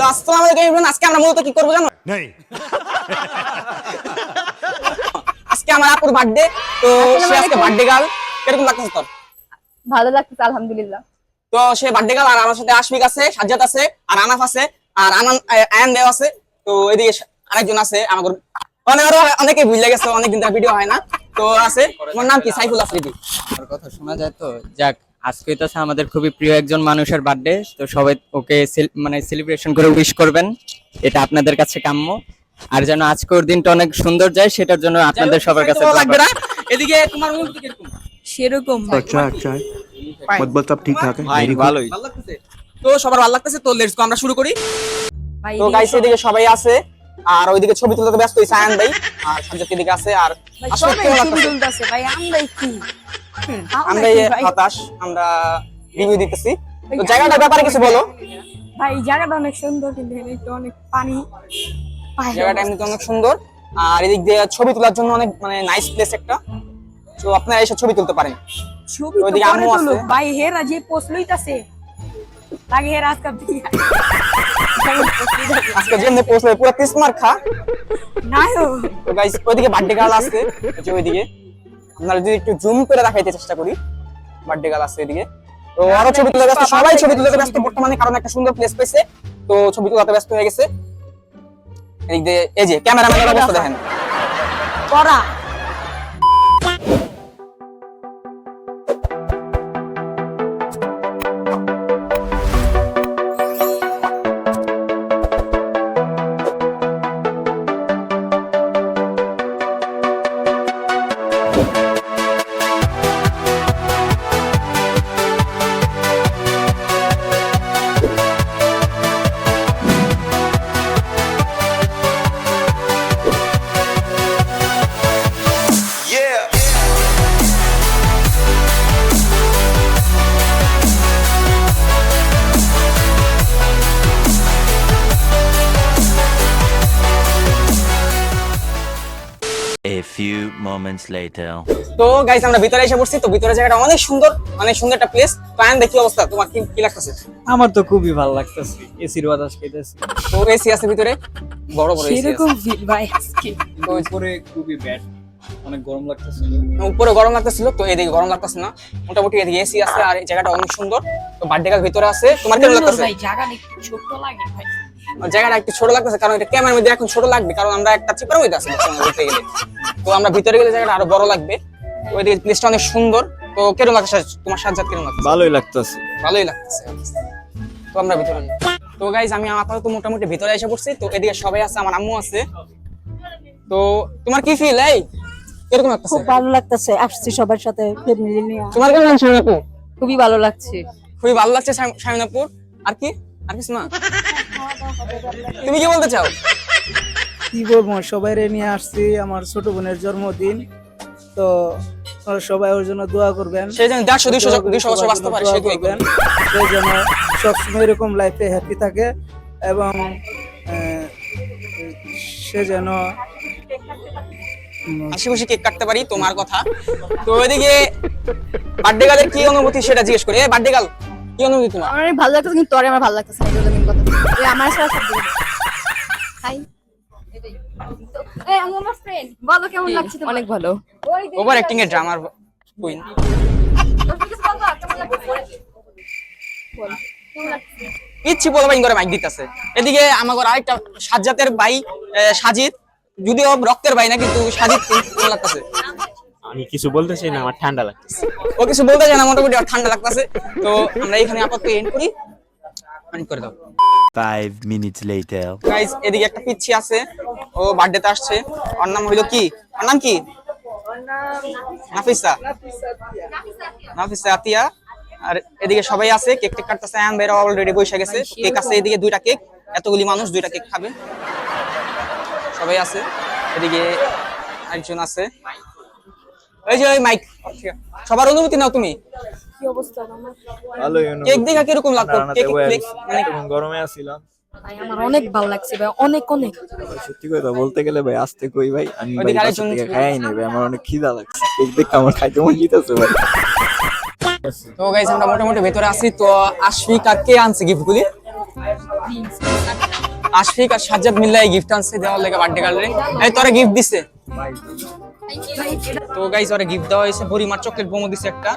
Hello আসসালামু আলাইকুম everyone. আজকে আমরা মূলত কি করব জানো? नहीं আজকে আমার আপুর বার্থডে, তো সে আজকে বার্থডে গার্ল। কিরকম লাগতেছে তোর? ভালো লাগতেছে আলহামদুলিল্লাহ। তো সে বার্থডে গার্ল, আর আমার সাথে আশফিক আছে, সাজ্জাদ আছে, আর আনাফ আছে, আর আয়ান দেও আছে। তো এদিকে আরেকজন আছে আমার অনেকে ভুলে গেছে, অনেকদিন ধরে ভিডিও হয় না। তো আছে, তোমার নাম কি? সাইফুল আফ্রিদি। ওর কথা শোনা যায় তো। যাক, আজকে তো আমাদের খুবই প্রিয় একজন মানুষের বার্থডে, তো সবাই ওকে মানে সেলিব্রেশন করে উইশ করবেন, এটা আপনাদের কাছে কাম্য। আর যেন আজকের দিনটা অনেক সুন্দর যায়, সেটার জন্য আপনাদের সবার কাছে ভালো লাগবে না? এদিকে তোমার অনুভূতি কিরকম? সেরকম अच्छा अच्छा है मतलब सब ठीक ठाक है ভাই वेरी गुड ভালোই। ভালো লাগতেছে? তো সবার ভালো লাগতেছে, তো লেটস গো, আমরা শুরু করি। ভাই তো গাইস এদিকে সবাই আছে, আর ওইদিকে ছবি তুলতে ব্যস্ত হইছে আয়ান ভাই, আর সাজ্জাদ এদিকে আছে, আর আসলে সবাই কেমন ছবি লাগতেছে? তুলতেছে ভাই, আমরাই কি আমরা এই হতাশ, আমরা রিভিউ দিতেছি। তো জায়গাটার ব্যাপারে কিছু বলো। ভাই জায়গাটা অনেক সুন্দর, কিন্তু এখানে একটু অনেক পানি। জায়গাটা এমনিতে অনেক সুন্দর, আর এদিক দিয়ে ছবি তোলার জন্য অনেক মানে নাইস প্লেস একটা। তো আপনারা এসে ছবি তুলতে পারেন। ছবি তো ওইদিকে পরে আম্মু তুলো আছে। ভাই, হেরা যে পোস্ট লইতাছে লাগে হেরা আজকে দিয়া আজকে যেমনি পৌঁছলে পুরো ক্রিসমাস খা। নাও তো গাইস ওইদিকে বার্থডে গার্ল আছে, যে ওইদিকে আপনারা যদি একটু জুম করে দেখাইতে চেষ্টা করি, বার্থডে গার্ল আছে এদিকে। তো আরো ছবি তুলতে ব্যস্ত, সবাই ছবি তুলতে ব্যস্ত বর্তমানে, কারণ একটা সুন্দর প্লেস পেয়েছে, তো ছবি তোলাতে ব্যস্ত হয়ে গেছে। এদিক দিয়ে এই যে ক্যামেরাম্যানের অবস্থা দেখেন। করা A few moments later. তো গাইস আমরা ভিতরে এসে পড়ছি। তো ভিতরে জায়গাটা অনেক সুন্দর, অনেক সুন্দর একটা প্লেস। তো আয়ান দেখি অবস্থা, তোমার কি কি লাগতেছে? আমার তো খুবই ভালো লাগতেছে, এসির বাতাস খাইতেছি। তো এসি আছে ভিতরে, বড় বড় এসি সেরকম আছে। feel ভাই আজকে। তো উপরে খুবই ব্যাড, অনেক গরম লাগতেছে। উপরে গরম লাগতেছিল, তো এদিকে গরম লাগতেছে না, মোটামুটি এদিকে এসি আছে, আর এই জায়গাটা অনেক সুন্দর। তো বার্থডে গার্ল ভিতরে আছে, তোমার কেমন সুন্দর লাগতেছে? ভাই, জায়গাটা একটু ছোট লাগে ভাই। জায়গাটা একটু ছোট লাগতেছে, কারণ এটা ক্যামেরার মধ্যে এখন ছোট লাগবে, কারণ আমরা একটা চিপার মধ্যে আছি বলতে গেলে। তো আমরা ভিতরে গেলে জায়গাটা আরো বড় লাগবে। ওইদিকে প্লেসটা অনেক সুন্দর। তো কেমন লাগছে তোমার? সাজ্জাদ কেমন লাগছে? ভালোই লাগতেছে। ভালোই লাগতেছে। তো আমরা ভিতরে যাই। তো গাইজ আমি আপাতত মোটামুটি ভিতরে এসে পড়ছি। তো এদিকে সবাই আছে, আমার আম্মু আছে। তো তোমার কি ফিল? এই কিরকম লাগতেছে? খুব ভালো লাগতেছে, আসছি সবার সাথে ফ্যামিলি নিয়ে। তোমার কেমন লাগছে আপু? খুবই ভালো লাগছে। খুবই ভালো লাগছে শামিনাপুর। আর কি আর কিছু না? তুমি কি বলতে চাও? কি বলবো, সবাই নিয়ে আসছি, আমার ছোট বোনের জন্মদিন, তো আপনারা সবাই ওর জন্য দোয়া করবেন। সেই জন্য 150-200 বছর বাঁচতে পারে, সেই দোয়া করবেন। সেই জন্য সবসময় এরকম লাইফে হ্যাপি থাকে, এবং সে যেন হাসি খুশি কেক কাটতে পারি, তোমার কথা। তো ওইদিকে বার্থডে গার্লের কি অনুভূতি সেটা জিজ্ঞেস করি। বার্থডে গার্ল কি অনুভূতি তোমার? আমার ভালো লাগতেছে, কিন্তু তোরে আমার ভালো লাগতেছে না, এটা মেন কথা। এই আমার সাথে সব দিন হাই এই আমার ফ্রেন্ড বলো কেমন লাগছে তোমার? অনেক ভালো। ওভার অ্যাক্টিং এর ড্রামার কুইন। ইচ্ছি বলবা ইঙ্গরে মাইক দিতেছে। এদিকে আমাগর আরেকটা সাজ্জাতের ভাই সাজিদ, যদিও রক্তের ভাই না, কিন্তু সাজিদ কেমন লাগতেছে? আমি কিছু বলতে চাই না, আমার ঠান্ডা লাগতেছে। ও কিছু বলতে চায় না, মোটামুটি ওর ঠান্ডা লাগতেছে। তো আমরা এখানে আপাতত এন্ড করি, এন্ড করে দাও। 5 minutes later. গাইস এদিকে একটা পিচ্ছি আছে, ও বার্থডেতে আসছে। ওর নাম হইলো কি? ওর নাম কি? নাফিসা। নাফিসা আতিয়া। আর এদিকে সবাই আছে, কেক টেক কাটতেছে। আয়ান ভাইরা অলরেডি বসে গেছে। কেক আছে এদিকে 2টা কেক, এতগুলি মানুষ 2টা কেক খাবে। সবাই আছে এদিকে, একজন আছে ওই যে ওই মাইক। সবার অনুভূতি নাও তুমি। কি অবস্থা আমার? ভালোই কেক দেখা কিরকম লাগতো? কেক মানে গরমে আছিলাম, ভাই আমার অনেক ভালো লাগছে ভাই, অনেক অনেক। সত্যি কথা বলতে গেলে ভাই, আসতে কই ভাই, আমি ভাই ওইদিকে বাসা আরেকজন থেকে ছিল। খাইই নি ভাই, আমার অনেক খিদা লাগছে, কেক দেখে আমার খাইতে মন চাইতেছে ভাই। তো গাইস আমরা মোটামুটি ভেতরে আছি। তো আশফিক আর কে আনছে গিফট গুলি? আশফিক আর সাজ্জাদ মিল্লাই গিফট আনছে দেওয়ার লেগে বার্থডে গার্লে। এই তোরে গিফট দিছে। তো গাইস ওরে গিফট দেওয়া হয়েছে, বুড়িমার চকলেট বোমা দিছে একটা।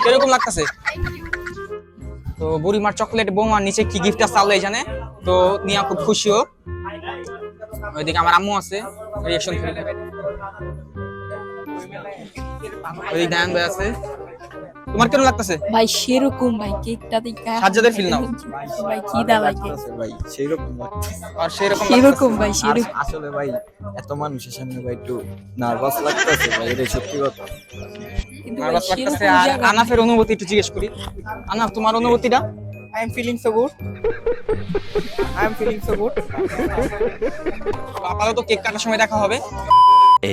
কিরকম লাগতেছে? তো বুড়িমার চকলেট বোমার নিচে কি গিফট আছে আল্লাহ জানে। তো নিয়া খুব খুশি ও। ওইদিকে আমার আম্মু আছে, রিঅ্যাকশন করে নেবে। ওইদিকে দায়ান ভাই আছে। তোমার কেমন লাগতেছে? ভাই সেরকম ভাই কেকটা দেখা সাজ্জাদের ফিল নাও। ভাই কি দা লাগে ভাই সেইরকম লাগতেছে। আর সেরকম সেরকম ভাই সেরকম আসলে ভাই এত মানুষের সামনে ভাই একটু নার্ভাস লাগতেছে ভাই, এটা সত্যি কথা। কিন্তু নার্ভাস লাগতেছে। আর আনাফের অনুভূতি একটু জিজ্ঞেস করি। আনাফ তোমার অনুভূতিটা? I am feeling so good, I am feeling so good. আপাতত কেক কাটার সময় দেখা হবে।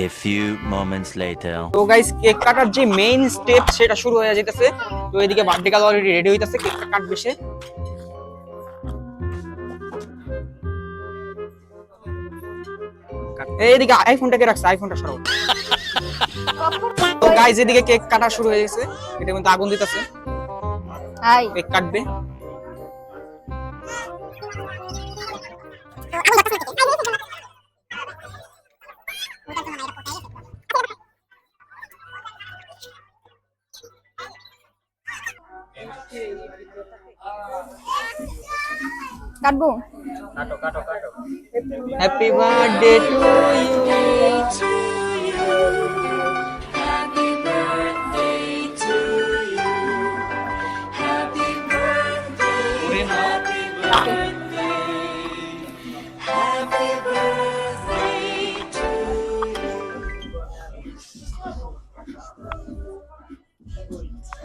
A few moments later. তো গাইস কেক কাটার যে মেইন স্টেপ সেটা শুরু হয়ে যাইতেছে। তো এদিকে বার্থডে গার্ল অলরেডি রেডি হইতাছে, কেক কাটবে সে। এইদিকে আইফোনটাকে রাখছে, আইফোনটা সরাও। তো গাইস এদিকে কেক কাটা শুরু হয়ে গেছে, এটা মধ্যে আগুন দিতেছে, হাই কেক কাটবে। কাটবো। হ্যাপি বার্থডে টু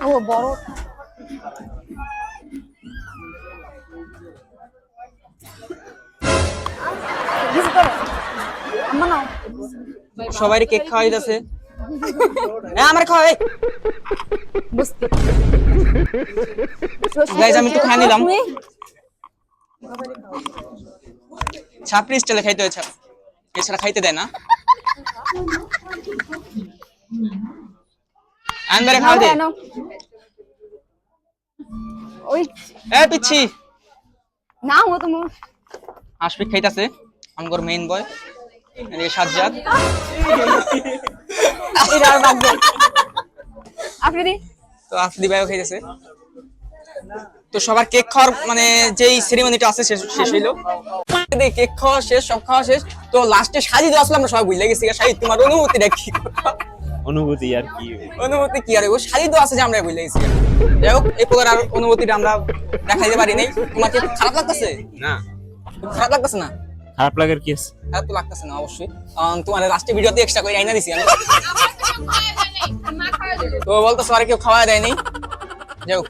ও বড় আম্মা নাও। সবাই কেক খাওয়াই দিতেছে। আমার খাওয়া। বুঝতে গাইস আমি একটু খাই নিলাম। ছাপড়ি স্টাইলে খাইতে হয়েছে, এছাড়া খাইতে দেয় না। আনবারে খাওয়া দে। ওই এ পিচ্ছি না ও তুমি আশফিক খাইতাছে, আমগর মেইন বয়। এদিকে সাজ্জাদ। এটার ভাগ্য আপনি তো আফদি ভাইও খাইতেছে। তো সবার কেক খাওয়ার মানে যেই সেরিমনিটা আছে শেষ হইলো। কেক খাওয়া শেষ, সব খাওয়া শেষ। তো লাস্টে সাজি দেওয়া আসলে আমরা সবাই ভুলে গেছি। সাজি তোমার অনুভূতিটা কি? অনুভূতি আর কি, অনুভূতি কি আর সাজি দেওয়া আছে যে আমরা ভুলে গেছি। যাই হোক এই প্রকার আর অনুভূতিটা আমরা দেখাইতে পারি নাই। তোমার কি খারাপ লাগতেছে? না খারাপ লাগতেছে না? খারাপ লাগার কি আছে? খারাপ তো লাগতেছে না অবশ্যই, কারণ তোমার লাস্টে ভিডিওতে এক্সট্রা করে আইনা দিছি আমি। তো বলতেছো আর কেউ খাওয়া দেয়নি। যাই হোক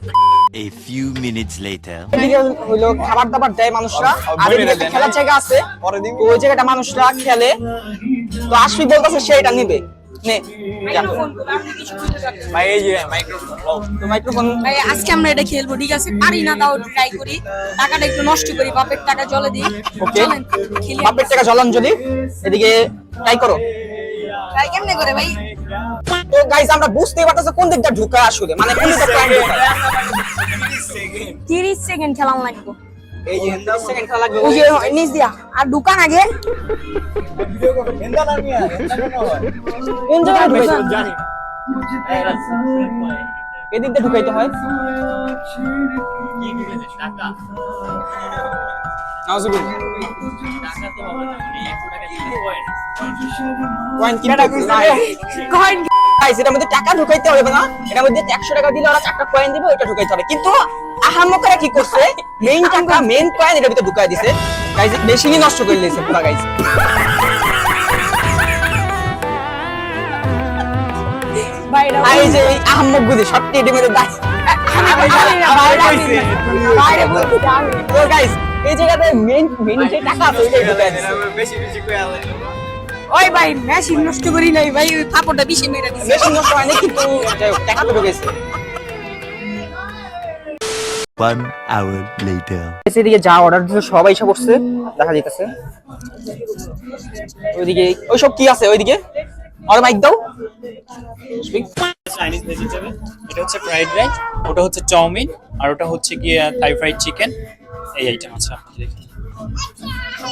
A few minutes later. এদিকে হইলো খাবার দাবার দেয় মানুষরা, আর এদিকে একটা খেলার জায়গা আছে, তো ওই জায়গাটা মানুষরা খেলে। তো আশফিক বলতেছে সে এটা নিবে। নে যা। ভাই এই যে মাইক্রোফোন, তো মাইক্রোফোন ভাই আজকে আমরা এটা খেলবো, ঠিক আছে? পারি না তাও ট্রাই করি, টাকাটা একটু নষ্ট করি, বাপের টাকা জলে দিই। ওকে, চলেন খেলি। বাপের টাকা জলাঞ্জলি। এদিকে ট্রাই করো। ট্রাই কেমনে করে ভাই? তো গাইস আমরা বুঝতেই পারতেছি কোন দিকটা ঢুকা আসলে, মানে কোন দিকটা পয়েন্ট ঢুকা। 30 সেকেন্ড খেলান লাগবে। এই যে 30 সেকেন্ড খেলা লাগবে। ওই যে নিচ দিয়া আর ঢুকান আগে। কোন জায়গায় ঢুকাইতে জানি, এদিক দিয়ে ঢুকাইতে হয়। নাউজুবিল্লাহ। কয়েন কিনতে কয়েন গাইস এটার মধ্যে টাকা ঢুকাইতে হবে না, এটার মধ্যে 100 টাকা দিলে ওরা 4টা কয়েন দিবে, ওটা ঢুকাইতে হবে। কিন্তু আহাম্মকরা কি করছে, মেইন টাকা মেইন কয়েন এটার ভিতরে ঢুকাই দিছে। গাইস মেশিনই নষ্ট করে দিয়েছে পুরো গাইস। বাইরে এই যে আহাম্মক গুদি সত্যি এটার মধ্যে দাঁড় বাইরে বলতে যাবে। তো গাইস এই জায়গাতে মেইন যে টাকা আছে ওইটাই ঢুকাই দিছে। ওই ভাই মেশিন নষ্ট করি নাই ভাই, ওই ফাপড়টা বেশি মেরে দিছে। মেশিন নষ্ট হয়নি, কিন্তু যাই হোক টাকা তো ঢুকেছে। 1 hour later. এদিকে যা অর্ডার দিতে সবাই এসে করছে দেখা যাইতেছে। ওইদিকে ওইসব কি আছে ওইদিকে, আর মাইক দাও। চাইনিজ ভেজিটেবল, এটা হচ্ছে ফ্রাইড রাইস, ওটা হচ্ছে চাউমিন, আর ওটা হচ্ছে গিয়ে থাই ফ্রাইড চিকেন, এই আইটেম আছে আপনাদের এখানে।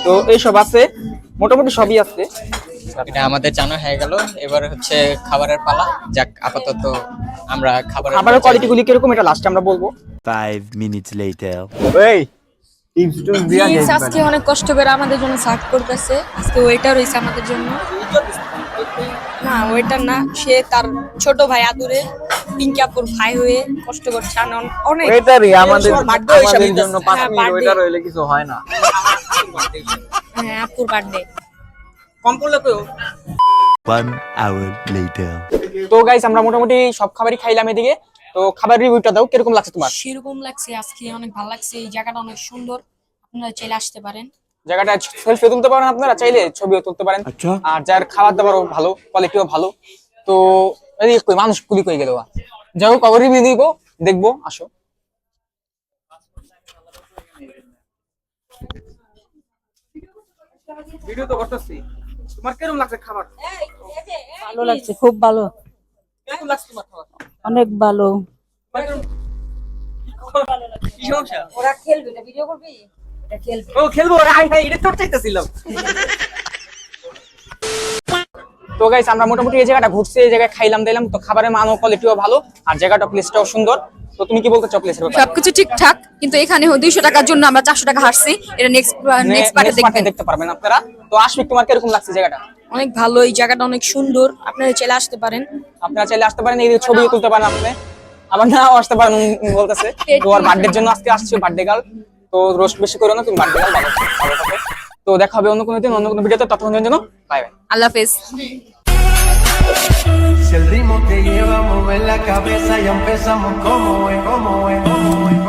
তো এইসব আছে, মোটামুটি সবই আছে। এটা আমাদের জানা হয়ে গেল, এবার হচ্ছে খাবারের পালা। যাক আপাতত আমরা খাবারের কোয়ালিটি গুলি কিরকম এটা লাস্টে আমরা বলবো। 5 minutes later. প্লিজ আজকে অনেক কষ্ট করে আমাদের জন্য সার্ভ করতেছে। আজকে ওয়েটার হইছে আমাদের জন্য, না ওয়েটার না, সে তার ছোট ভাই আদুরে পিঙ্কি আপুর ভাই হয়ে কষ্ট করছে অনেক। ওয়েটারই আমাদের birthday হিসাবে আমাদের জন্য 5 হ্যাঁ, মিনিট birthday। ওয়েটার হইলে কিছু হয় না। হ্যাঁ আপুর বার্থডে। কম পড়লে তো। 1 hour later. তো গাইস আমরা মোটামুটি সব খাবারই খাইলাম এদিকে। তো খাবার রিভিউটা দাও, কিরকম লাগছে তোমার? সেরকম লাগছে, আজকে অনেক ভালো লাগছে। এই জায়গাটা অনেক সুন্দর, আপনারা চাইলে আসতে পারেন। জায়গাটা সেলফি তুলতে পারেন, আপনারা চাইলে ছবিও তুলতে পারেন। আচ্ছা। আর যার খাবার দাবারও ভালো, কোয়ালিটিও ভালো। তো এদিকে কই মানুষ কুলি কই গেল, যাই হোক খবর রিভিউ দিব, দেখবো, আসো। ভিডিও তো করতেছি। তোমার কিরকম লাগছে খাবার? ভালো লাগছে, খুব ভালো, কিরকম লাগছে তোমার খাবার? অনেক ভালো। কি সমস্যা? ওরা খেলবে, এটা ভিডিও করবি? এটা খেলবে। ও খেলবো, হাই হাই, এটা তোর চাইতেছিলাম। তো গাইস আমরা মোটামুটি এই জায়গাটা ঘুরছি, এই জায়গায় খাইলাম দিলাম। তো খাবারের মান ও কোয়ালিটিও ভালো, আর জায়গাটা প্লেসটাও সুন্দর। তো তুমি কি বলতে চাও প্লেসের ব্যাপারে? সবকিছু ঠিকঠাক, কিন্তু এখানে 200 টাকার জন্য আমরা 400 টাকা হারছি। এটা নেক্সট পার্টে Next part এ দেখতে পারবেন আপনারা। তো আশফিক তোমার কিরকম লাগছে জায়গাটা? অনেক ভালো, এই জায়গাটা অনেক সুন্দর, আপনারা চাইলে আসতে পারেন। আপনারা চাইলে আসতে পারেন, এই ছবিও তুলতে পারেন আপনি, আবার নাও আসতে পারেন। উনি বলতেছে তো ওর বার্থডের জন্য আজকে আসছে, বার্থডে গার্ল। তো রোস্ট বেশি করো না, তুমি বার্থডে গার্ল ভালো থাকো। তো দেখা হবে অন্য কোনো দিন, অন্য কোনো ভিডিওতে। ততক্ষণ জন্য বাই বাই, আল্লাহ হাফেজ। Si el ritmo te lleva a mover la cabeza, ya empezamos como es, como es, como es.